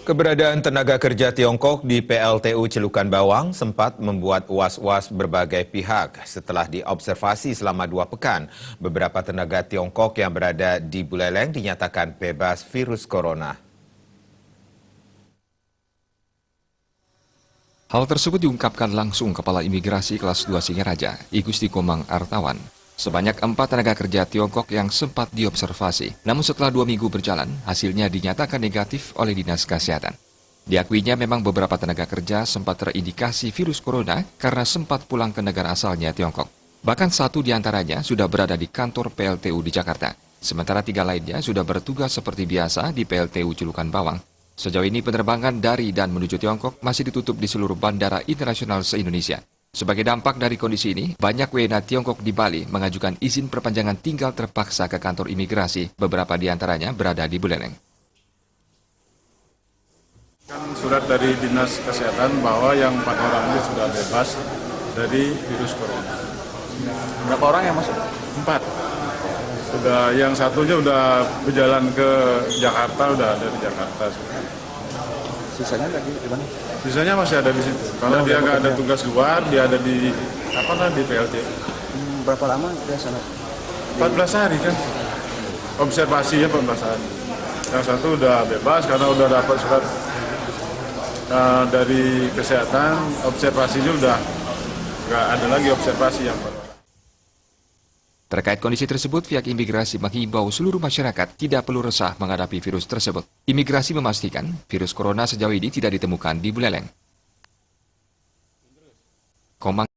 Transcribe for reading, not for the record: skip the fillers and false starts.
Keberadaan tenaga kerja Tiongkok di PLTU Celukan Bawang sempat membuat was-was berbagai pihak. Setelah diobservasi selama 2 pekan, beberapa tenaga Tiongkok yang berada di Buleleng dinyatakan bebas virus corona. Hal tersebut diungkapkan langsung Kepala Imigrasi Kelas 2 Singaraja, I Gusti Komang Artawan. Sebanyak 4 tenaga kerja Tiongkok yang sempat diobservasi. Namun setelah 2 minggu berjalan, hasilnya dinyatakan negatif oleh Dinas Kesehatan. Diakuinya memang beberapa tenaga kerja sempat terindikasi virus corona karena sempat pulang ke negara asalnya Tiongkok. Bahkan 1 diantaranya sudah berada di kantor PLTU di Jakarta. Sementara 3 lainnya sudah bertugas seperti biasa di PLTU Celukan Bawang. Sejauh ini penerbangan dari dan menuju Tiongkok masih ditutup di seluruh bandara internasional se-Indonesia. Sebagai dampak dari kondisi ini, banyak WNA Tiongkok di Bali mengajukan izin perpanjangan tinggal terpaksa ke kantor imigrasi, beberapa di antaranya berada di Buleleng. Surat dari Dinas Kesehatan bahwa yang 4 orang ini sudah bebas dari virus corona. Berapa orang yang masuk? 4. Sudah, yang satunya udah berjalan ke Jakarta, udah ada di Jakarta. Sisanya lagi di mana? Sisanya masih ada di situ. Kalau dia nggak ada tugas luar, dia ada di di PLT. Berapa lama dia sana? 14 hari kan. Observasinya 14 hari. Yang satu udah bebas karena udah dapat surat dari kesehatan, observasinya udah nggak ada lagi observasi yang baru. Terkait kondisi tersebut, pihak imigrasi menghimbau seluruh masyarakat tidak perlu resah menghadapi virus tersebut. Imigrasi memastikan virus corona sejauh ini tidak ditemukan di Buleleng. Komang